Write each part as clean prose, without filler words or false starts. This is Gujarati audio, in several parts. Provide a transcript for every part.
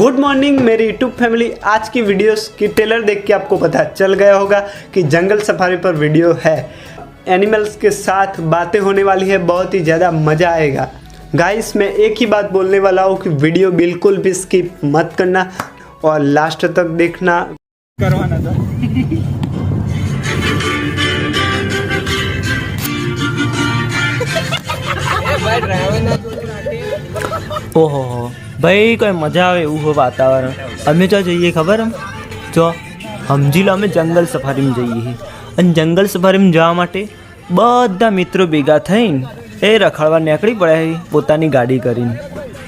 गुड मॉर्निंग मेरी यूट्यूब फैमिली। आज की वीडियोस की ट्रेलर देख के आपको पता चल गया होगा कि जंगल सफारी पर वीडियो है। एनिमल्स के साथ बातें होने वाली है, बहुत ही ज़्यादा मज़ा आएगा। गाइस मैं एक ही बात बोलने वाला हूँ कि वीडियो बिल्कुल भी स्किप मत करना और लास्ट तक देखना। करवाना था ओहो भाई कोई मजा આવે એવું હોય વાતાવરણ। અમે તો જઈએ ખબર જો સમજી લો અમે જંગલ સફારીમાં જઈએ અને જંગલ સફારીમાં જવા માટે બધા મિત્રો ભેગા થઈને એ રખડવા નીકળી પડ્યા પોતાની ગાડી કરીને।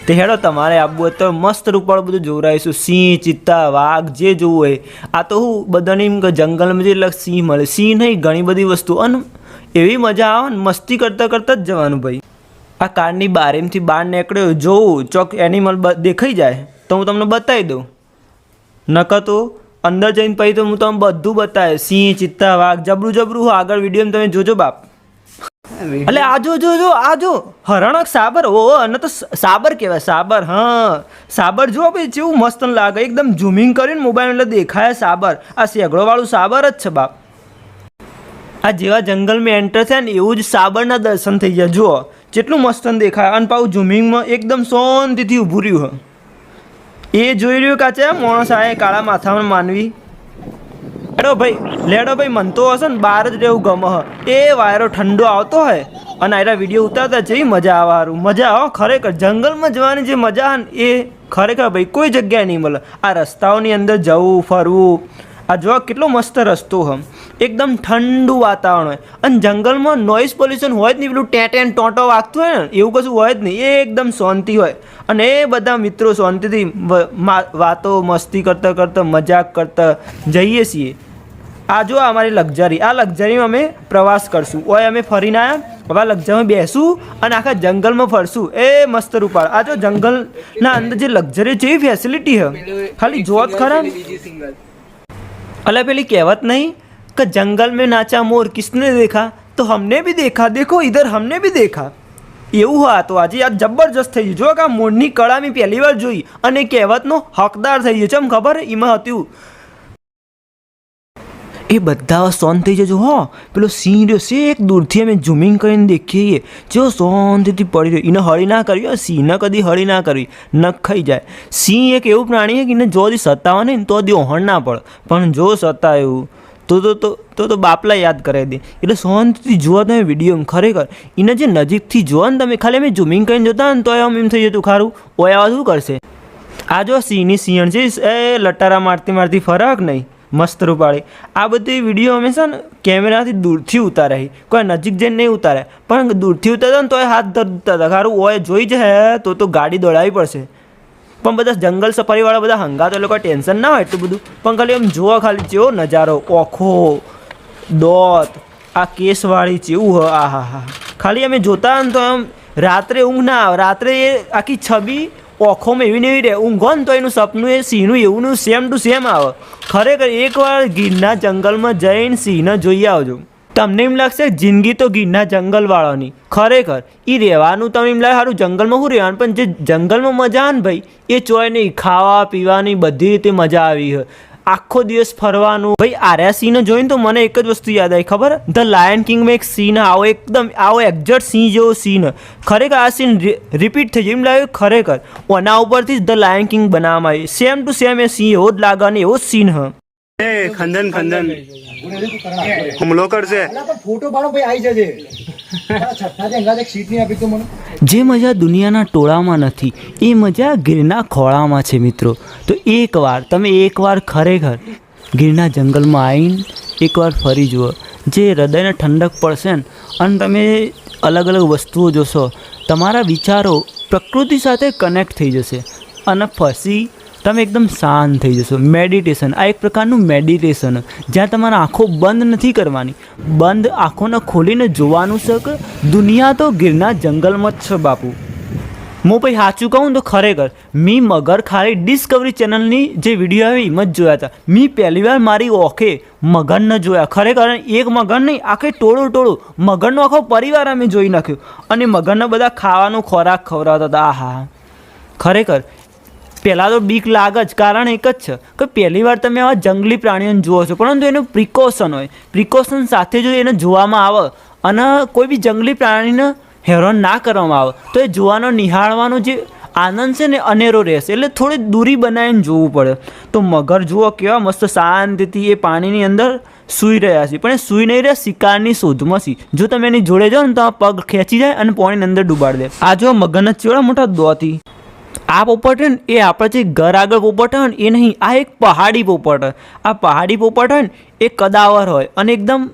તે હેડો તમારે આવવું હોય તો મસ્ત રૂપાળું બધું જોવરાઈશું, સિંહ ચિત્તા વાઘ જે જોવું હોય। આ તો હું બધાની જંગલમાં જે સિંહ મળે, સિંહ નહીં ઘણી બધી વસ્તુ અને એવી મજા આવે ને મસ્તી કરતાં કરતાં જ જવાનું ભાઈ। આ કારની બારીમાંથી બહાર નીકળ્યો જોઉં ચોક એનિમલ દેખાઈ જાય તો હું તમને બતાવી દઉં, નકર તો અંદર જઈને પછી તો હું તમને બધું બતાવે સિંહ ચિત્તા વાઘ જબરું જબરું। આગળ વિડીયોમાં તમે જોજો બાપ। એટલે આ જો આ જો હરણ સાબર, ઓ અને તો સાબર કહેવાય સાબર। હા સાબર જો ભાઈ કેવું મસ્ત લાગે, એકદમ ઝૂમિંગ કરીને મોબાઈલ એટલે દેખાય સાબર। આ શેગડોવાળું સાબર જ છે બાપ। આ જેવા જંગલમાં એન્ટર થાય ને એવું જ સાબરના દર્શન થઈ જાય। જુઓ જેટલું મસ્ત દેખાય અને પાછું ઝૂમિંગમાં એકદમ શાંતિથી ઊભું રહ્યું એ જોઈ રહ્યું કાચે માણસ આ કાળા માથામાં માનવી। લેડો ભાઈ મન તો હશે ને બહાર જ રહેવું ગમે એ વાયરો ઠંડો આવતો હોય અને આરા વિડીયો ઉતારતા જેવી મજા આવે। સારું મજા આવે ખરેખર, જંગલમાં જવાની જે મજા આવે ને એ ખરેખર ભાઈ કોઈ જગ્યાએ નહીં મળે। આ રસ્તાઓની અંદર જવું ફરવું, આ જો કેટલો મસ્ત રસ્તો હોય, એકદમ ઠંડુ વાતાવરણ હોય અને જંગલમાં નોઇઝ પોલ્યુશન હોય જ નહીં, પેલું ટેટેન ટોટો વાગતું હોય ને એવું કશું હોય જ નહીં, એ એકદમ શાંતિ હોય અને એ બધા મિત્રો શાંતિથી વાતો મસ્તી કરતાં કરતાં મજાક કરતાં જઈએ છીએ। આ જો અમારી લક્ઝરી, આ લક્ઝરીમાં અમે પ્રવાસ કરશું, ઓય અમે ફરીને આવ્યા હવે લક્ઝરીમાં બેસું અને આખા જંગલમાં ફરશું એ મસ્ત રૂપાળ। આ જો જંગલના અંદર જે લક્ઝરી જેવી ફેસિલિટી છે ખાલી જો જ ખરા। अल पेली कहवत नहीं कि जंगल में नाचा मोर किसने देखा तो हमने भी देखा, देखो इधर हमने भी देखा। એવું હા તો આજે આ જબરજસ્ત થઈ ગયું। જો કે આ મોરની કળા મેં પહેલી વાર જોઈ અને કહેવતનો હકદાર થઈ ગયો। ચમ ખબર એમાં હતું એ બધા શાંત થઈ જજો। હા પેલો સિંહ રહ્યો છે એક દૂરથી અમે ઝૂમિંગ કરીને દેખીએ જો શાંતિથી પડી રહ્યો, એને હળી ના કરવી, સિંહને કદી હળી ના કરવી, નખ ખાઈ જાય। સિંહ એક એવું પ્રાણી છે કે એને જો દી સતાવે નહીં તો દી ઓહણ ના પડે, પણ જો સતાવ્યું તો બાપલા યાદ કરાવી દે। એટલે શાંતિથી જોવા તમે વિડીયોમાં ખરેખર એને જે નજીકથી જોવા ને તમે ખાલી અમે ઝૂમિંગ કરીને જોતા ને તો એમ થઈ જતું ખારું ઓય આવા શું કરશે। આ જો સિંહની સિંહણ છે એ લટારા મારતી મારતી ફરક નહીં મસ્ત રૂપાળી। આ બધી વિડીયો અમે છે ને કેમેરાથી દૂરથી ઉતારાઈ, કોઈ નજીક જઈને નહીં ઉતારે, પણ દૂરથી ઉતારતા ને તો હાથ ધરતા હતા ખારું ઓય જોઈ જાય તો ગાડી દોડાવી પડશે। પણ બધા જંગલ સફારીવાળા બધા હંગા તો લોકો ટેન્શન ના હોય એટલું બધું, પણ ખાલી આમ જોવા ખાલી જેવો નજારો, ઓખો દોત આ કેસવાળી જેવું હોય આ હા હા। ખાલી અમે જોતા ને તો આમ રાત્રે ઊંઘ ના આવે, રાત્રે એ આખી છબી ઓખોમાં એવી ને એવી રહે, ઊંઘો ને તો એનું સપનું એ સિંહનું એવું સેમ ટુ સેમ આવે। ખરેખર એકવાર ગીરના જંગલમાં જઈને સિંહને જોઈ આવજો, તમને એમ લાગશે જિંદગી તો ગીરના જંગલવાળાની। ખરેખર એ રહેવાનું તમે એમ લાગે સારું જંગલમાં શું રહેવાનું, પણ જે જંગલમાં મજા આવે ને ભાઈ એ ચોય નહીં, ખાવા પીવાની બધી રીતે મજા આવી હોય, આખો દિવસ ફરવાનું ભાઈ। આર્યા સિંહને જોઈને તો મને એક જ વસ્તુ યાદ આવી ખબર, ધ લાયન કિંગમાં એક સીન આવો એકદમ આવો એક્ઝેક્ટ સિંહ જેવો સીન, ખરેખર આ સીન રિપીટ થઈ જાય એમ લાગે ખરેખર ઓના ઉપરથી જ ધ લાયન કિંગ બનાવવામાં આવી, સેમ ટુ સેમ એ સિંહ એવો જ લાગે અને એવો જ સીન હ। खंदन खंदन हमलो करसे फोटो पाड़ो भाई आई जजे छठा जे अंगाज एक सीट नहीं आपी तो मन જે મજા દુનિયાના ટોળામાં નથી એ મજા ગીરના ખોળામાં છે મિત્રો। તો તમે એકવાર ખરેખર ગીરના જંગલમાં આવીને એકવાર ફરી જુઓ, જે હૃદયને ઠંડક પડશે ને અને તમે અલગ અલગ વસ્તુઓ જોશો, તમારા વિચારો પ્રકૃતિ સાથે કનેક્ટ થઈ જશે અને પછી તમે એકદમ શાંત થઈ જશો। મેડિટેશન આ એક પ્રકારનું મેડિટેશન જ્યાં તમારે આંખો બંધ નથી કરવાની, બંધ આંખોને ખોલીને જોવાનું છે કે દુનિયા તો ગીરના જંગલમાં જ છે બાપુ। હું ભાઈ સાચું કહું તો ખરેખર મી મગર ખાલી ડિસ્કવરી ચેનલની જે વિડીયો આવી એમ જ જોયા હતા। મી પહેલી વાર મારી ઓખે મગરને જોયા ખરેખર, એક મગર નહીં આખે ટોળું મગરનો આખો પરિવાર અમે જોઈ નાખ્યો અને મગરને બધા ખાવાનો ખોરાક ખવડાવતા હતા। આ હા ખરેખર પહેલાં તો બીક લાગે જ, કારણ એક જ છે કે પહેલી વાર તમે આવા જંગલી પ્રાણીઓને જુઓ છો, પરંતુ એનું પ્રિકોશન હોય, પ્રિકોશન સાથે જો એને જોવામાં આવે અને કોઈ બી જંગલી પ્રાણીને હેરાન ના કરવામાં આવે તો એ જોવાનો નિહાળવાનો જે આનંદ છે ને અનેરો રહેશે. એટલે થોડી દૂરી બનાવીને જોવું પડે. તો મગર જુઓ કેવા મસ્ત શાંતિથી એ પાણીની અંદર સૂઈ રહ્યા છે, પણ એ સૂઈ નહીં રહ્યા, શિકારની શોધમાં છે. જો તમે એની જોડે જાઓ ને તો આ પગ ખેંચી જાય અને પાણીની અંદર ડૂબાડી દે. આ જો મગરના ચેવડા મોટા દોતી. આ પોપટ હોય ને એ આપણે જે ઘર આગળ પોપટ હોય ને એ નહીં, આ એક પહાડી પોપટ હોય. આ પહાડી પોપટ હોય ને એ કદાવર હોય અને એકદમ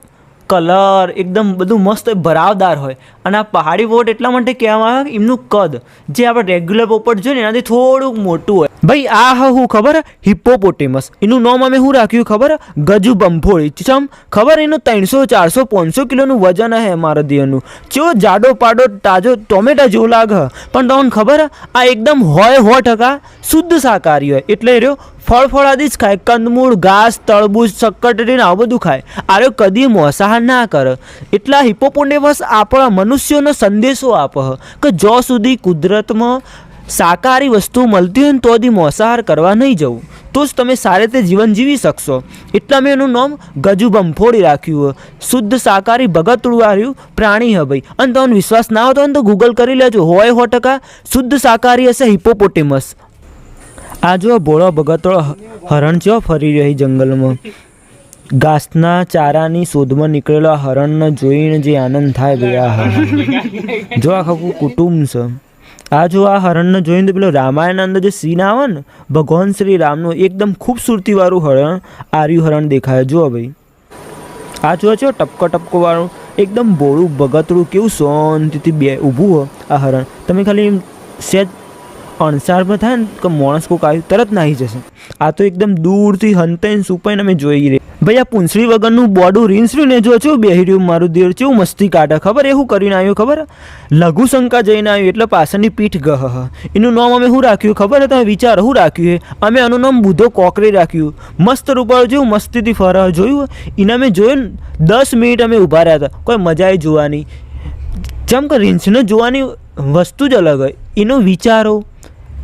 કલર એકદમ બધું મસ્ત ભરાવદાર હોય. અને આ પહાડી પોપટ એટલા માટે કહેવામાં આવે કે એમનું કદ જે આપણે રેગ્યુલર પોપટ જોઈએ ને એનાથી થોડુંક મોટું હોય. ભાઈ આ હું ખબર હિપ્પોપોટેમસ, એનું નામ અમે શું રાખ્યું ખબર? ગજુ બંફોળી. ચમ ખબર? એનું 300 400 500 કિલોનું વજન હે મારા દેહનું. ચેવો જાડો પાડો તાજો ટોમેટા જેવું લાગે. પણ તમને ખબર આ એકદમ 100% શુદ્ધ શાકાહારી હોય. એટલે રહ્યો ફળફળાદી જ ખાય, કંદમૂળ, ઘાસ, તળબૂચ, શક્કરટેટી આવું બધું ખાય. આરે કદી માંસાહાર ના કરે. એટલા હિપ્પોપોટેમસ આપણા મનુષ્યોનો સંદેશો આપે કે જો સુધી કુદરતમાં શાકાહારી વસ્તુ મળતી હોય ને તો દી માંસાહાર કરવા નહીં જવું, તો જ તમે સારી રીતે જીવન જીવી શકશો. એટલા મેં એનું નામ ગજુ બંફોળી રાખ્યું. શુદ્ધ શાકાહારી ભગતડું આવ્યું પ્રાણી હે ભાઈ. અને તમને વિશ્વાસ ના આવતો હોય ને તો ગૂગલ કરી લેજો. 100% શુદ્ધ શાકાહારી હશે હિપ્પોપોટેમસ. આ જો ભોળો ભગતડો હરણ છે ફરી રહી જંગલમાં. ઘાસના ચારાની શોધમાં નીકળેલો હરણને જોઈને જે આનંદ થાય ભાઈ, જો આખું કુટુંબ છે. આ જો આ હરણને જોઈને પેલો રામાયણના અંદર જે સીન આવે ને ભગવાન શ્રી રામનું એકદમ ખૂબસૂરતીવાળું હરણ, આર્યું હરણ દેખાય. જો ભાઈ આ જો છો ટપકો વાળું એકદમ બોળું ભગતરું કેવું શાંતિથી બે ઊભું હોય આ હરણ. તમે ખાલી સેજ અણસારમાં થાય ને કે માણસ કોઈક આવ્યું તરત નાહી જશે. આ તો એકદમ દૂરથી હંતાઈને સુપાઈને અમે જોઈ રહી. ભાઈ આ પૂંછડી વગરનું બોડું રીંસર્યું ને જો છું બેહી રહ્યું મારું દેર કેવું મસ્તી કાઢે ખબર? એ શું કરીને આવ્યું ખબર? લઘુશંકા જઈને આવ્યું એટલે પાછળની પીઠ ગહ. એનું નામ અમે શું રાખ્યું ખબર? તમે વિચાર શું રાખ્યું? અમે આનું નામ બુધો કોકરી રાખ્યું. મસ્ત રૂપાળું જેવું મસ્તીથી ફરવા જોયું. એને અમે જોયું ને 10 મિનિટ અમે ઊભા રહ્યા હતા. કોઈ મજા આવી જોવાની. જેમ કે રીંછને જોવાની વસ્તુ જ અલગ હોય. એનો વિચારો,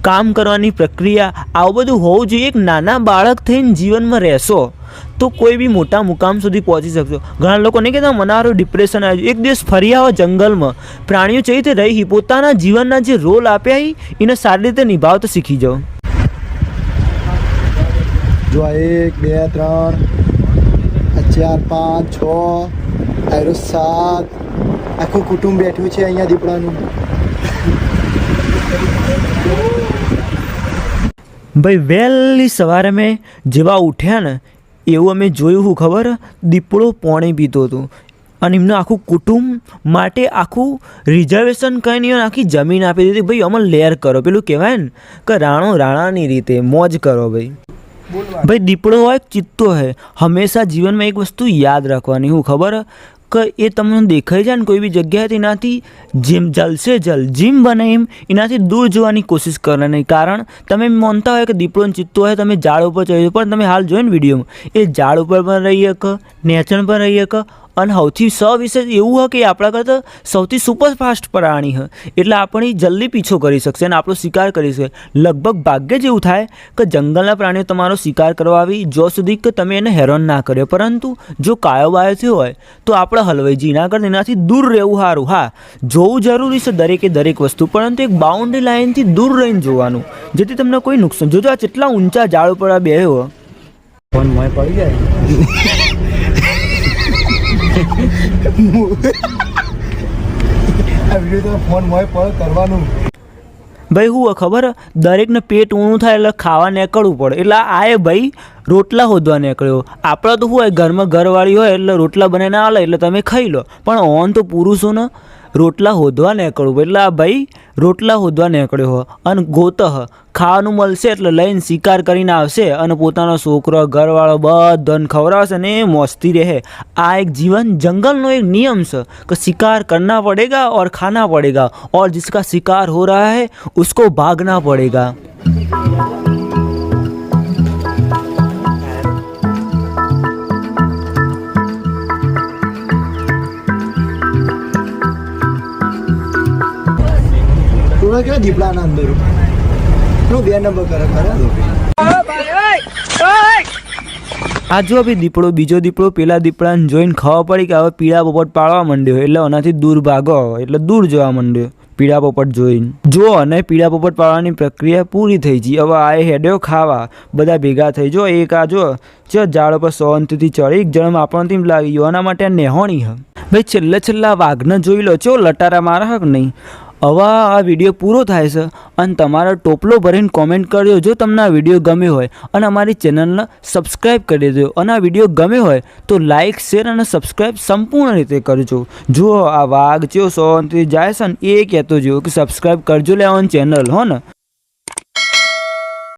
કામ કરવાની પ્રક્રિયા આવું બધું હોવું જોઈએ. એક નાના બાળક થઈને જીવનમાં રહેશો તો કોઈ બી મોટા મુકામ સુધી પહોંચી શકશો. ઘણા લોકો નહીં કહેતા મનારું ડિપ્રેશન આવ્યું. એક દિવસ ફરી આવો જંગલમાં, પ્રાણીઓ ચઈ રીતે રહી, પોતાના જીવનના જે રોલ આપ્યા એને સારી રીતે નિભાવતા શીખી જાઓ. જો 1 2 3 4 5 6 આયરો 7 આખું કુટુંબ બેઠું છે અહીંયા દીપડાનું. ભાઈ વહેલી સવારે મેં જેવા ઉઠ્યા ને એવું અમે જોયું શું ખબર? દીપડો પાણી પીતો હતો અને એમનું આખું કુટુંબ માટે આખું રિઝર્વેશન કરીને આખી જમીન આપી દીધી. ભાઈ અમને લેર કરો, પેલું કહેવાય ને કે રાણો રાણાની રીતે મોજ કરો. ભાઈ દીપડો હોય ચિત્તો હોય. હંમેશા જીવનમાં એક વસ્તુ યાદ રાખવાની શું ખબર? કે એ તમને દેખાઈ જાય ને કોઈ બી જગ્યાએ એનાથી જીમ જલસે જલ જીમ બને એમ એનાથી દૂર જવાની કોશિશ કરવાની. કારણ તમે માનતા હોય કે દીપડોને ચિત્તો હોય તમે ઝાડ ઉપર ચડી, પણ તમે હાલ જોયો ને વિડીયોમાં એ ઝાડ ઉપર પણ રહી શકે, નેચણ પણ રહી શકે. અને સૌથી વિશેષ એવું હોય કે આપણા કરતાં સૌથી સુપરફાસ્ટ પ્રાણી હોય. એટલે આપણે જલ્દી પીછો કરી શકશે અને આપણો શિકાર કરી શકે. લગભગ ભાગ્યે જ એવું થાય કે જંગલના પ્રાણીઓ તમારો શિકાર કરવા આવી જો સુધી કે તમે એને હેરાન ના કર્યો. પરંતુ જો કાયો બાયો થયો હોય તો આપણે હલવાઈ જઈએ. એના કરતાં એનાથી દૂર રહેવું સારું. હા, જોવું જરૂરી છે દરેકે દરેક વસ્તુ, પરંતુ એક બાઉન્ડ્રી લાઇનથી દૂર રહીને જોવાનું જેથી તમને કોઈ નુકસાન. જોજો આ કેટલા ઊંચા ઝાડ ઉપર આ બેહ્યો ફોન મોય પડી જાય. ફોન મોય પર કરવાનું. ભાઈ હું ખબર દરેકને પેટ ઊણું થાય એટલે ખાવા નીકળવું પડે. એટલે આ ભાઈ રોટલા હોદવા નીકળ્યો. આપણે તો શું હોય ઘરમાં ઘરવાળી હોય એટલે રોટલા બનાવીને આલે એટલે તમે ખાઈ લો. પણ ઓન તો પુરુષોને રોટલા હોદવા નીકળવું. એટલે આ ભાઈ રોટલા હોદવા નીકળ્યો હોય અને ગોતહ ખાવાનું મળશે એટલે લઈને શિકાર કરીને આવશે અને પોતાનો છોકરો ઘરવાળો બધાને ખવડાવશે ને મોજથી રહે. આ એક જીવન જંગલનો એક નિયમ છે કે શિકાર करना पड़ेगा और खाना पड़ेगा और जिसका शिकार हो रहा है उसको भागना पड़ेगा. કેવા દીપડાના અંદર દીપડો 2 નંબર કરે આ જો ભાઈ દીપડો બીજો દીપડો પેલા દીપડાને જોઈને ખબર પડી કે હવે પીળા પોપટ પાળવા માંડ્યો એટલે એનાથી દૂર ભાગો એટલે દૂર જવા માંડ્યો પીળા પોપટ જોઈને જો અને પીળા પોપટ પાળવાની પ્રક્રિયા પૂરી થઈ ગઈ હવે આ હેડ્યો ખાવા બધા ભેગા થઈ જો એક આ જો ઝાડ પર શાંતિથી ચડી એક જણ આપણને લાગી ગયો એના માટે નેહોણી હ ભાઈ છેલ્લા વાઘને જોઈ લો ચો લટારા મારા હક નહીં હવે આ વિડીયો પૂરો થાય છે અને તમારો ટોપલો ભરીને કોમેન્ટ કરજો જો તમને આ વિડીયો ગમ્યો હોય અને અમારી ચેનલને સબસ્ક્રાઈબ કરી દેજો અને આ વિડીયો ગમ્યો હોય તો લાઇક શેર અને સબસ્ક્રાઈબ સંપૂર્ણ રીતે કરજો જો આ વાઘ ચેવો શાંતિથી જાય છે ને એ કહેતો જો કે સબસ્ક્રાઈબ કરજો લેવાની ચેનલ હો ને